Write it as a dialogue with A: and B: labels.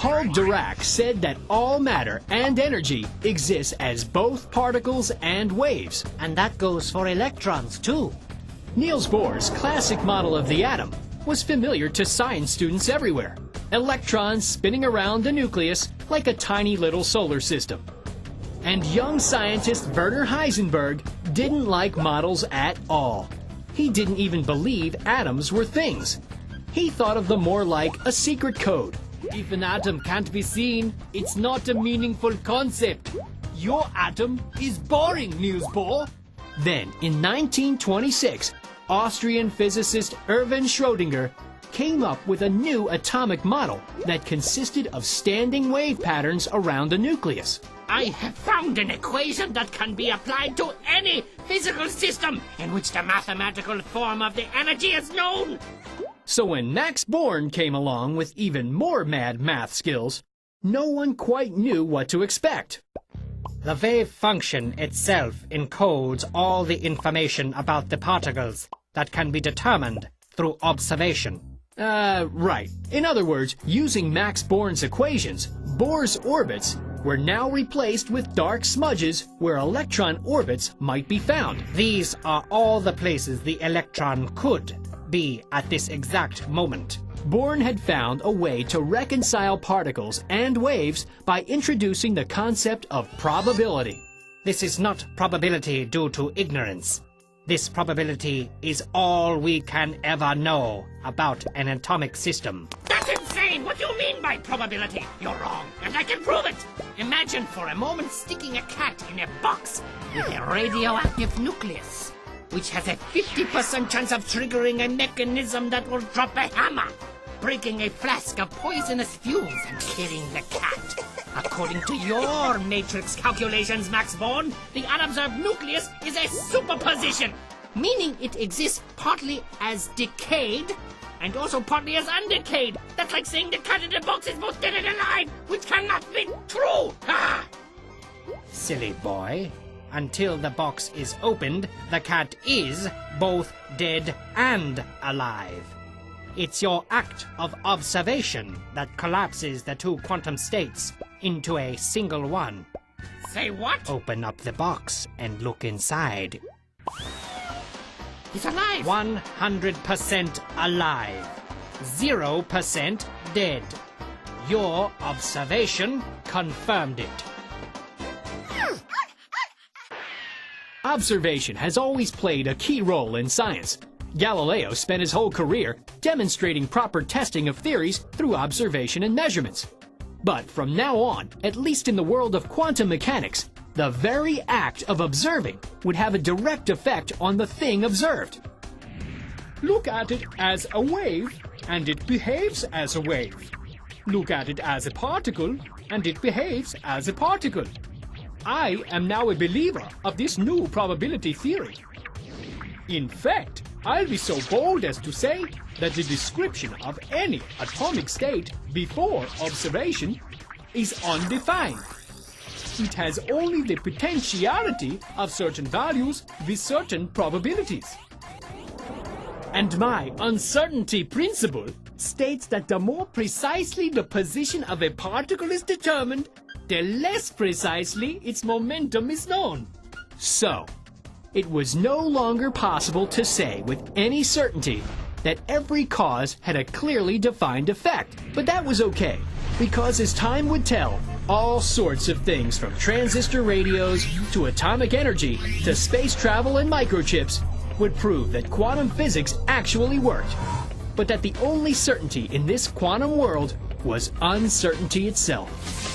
A: Paul Dirac said that all matter and energy exists as both particles and waves.
B: And that goes for electrons, too.
A: Niels Bohr's classic model of the atom was familiar to science students everywhere. Electrons spinning around the nucleus like a tiny little solar system. And young scientist Werner Heisenberg didn't like models at all. He didn't even believe atoms were things. He thought of them more like a secret code.
C: If an atom can't be seen, it's not a meaningful concept. Your atom is boring, Niels Bohr.
A: Then, in 1926, Austrian physicist Erwin Schrödinger came up with a new atomic model that consisted of standing wave patterns around the nucleus.
D: I have found an equation that can be applied to any physical system in which the mathematical form of the energy is known.
A: So when Max Born came along with even more mad math skills, no one quite knew what to expect.
B: The wave function itself encodes all the information about the particles that can be determined through observation.
A: Right. In other words, using Max Born's equations, Bohr's orbits were now replaced with dark smudges where electron orbits might be found.
B: These are all the places the electron could be at this exact moment.
A: Born had found a way to reconcile particles and waves by introducing the concept of probability.
B: This is not probability due to ignorance. This probability is all we can ever know about an atomic system.
D: That's insane! What do you mean by probability? You're wrong, and I can prove it! Imagine for a moment sticking a cat in a box with a radioactive nucleus, which has a 50% chance of triggering a mechanism that will drop a hammer, breaking a flask of poisonous fumes and killing the cat. According to your matrix calculations, Max Born, the unobserved nucleus is a superposition, meaning it exists partly as decayed and also partly as undecayed. That's like saying the cat in the box is both dead and alive, which cannot be true. Ah!
B: Silly boy. Until the box is opened, the cat is both dead and alive. It's your act of observation that collapses the two quantum states into a single one.
D: Say what?
B: Open up the box and look inside.
D: He's alive!
B: 100% alive. 0% dead. Your observation confirmed it.
A: Observation has always played a key role in science. Galileo spent his whole career demonstrating proper testing of theories through observation and measurements. But from now on, at least in the world of quantum mechanics, the very act of observing would have a direct effect on the thing observed.
C: Look at it as a wave, and it behaves as a wave. Look at it as a particle, and it behaves as a particle. I am now a believer of this new probability theory. In fact, I'll be so bold as to say that the description of any atomic state before observation is undefined. It has only the potentiality of certain values with certain probabilities. And my uncertainty principle states that the more precisely the position of a particle is determined, the less precisely its momentum is known.
A: So, it was no longer possible to say with any certainty that every cause had a clearly defined effect. But that was okay, because as time would tell, all sorts of things from transistor radios to atomic energy to space travel and microchips would prove that quantum physics actually worked, but that the only certainty in this quantum world was uncertainty itself.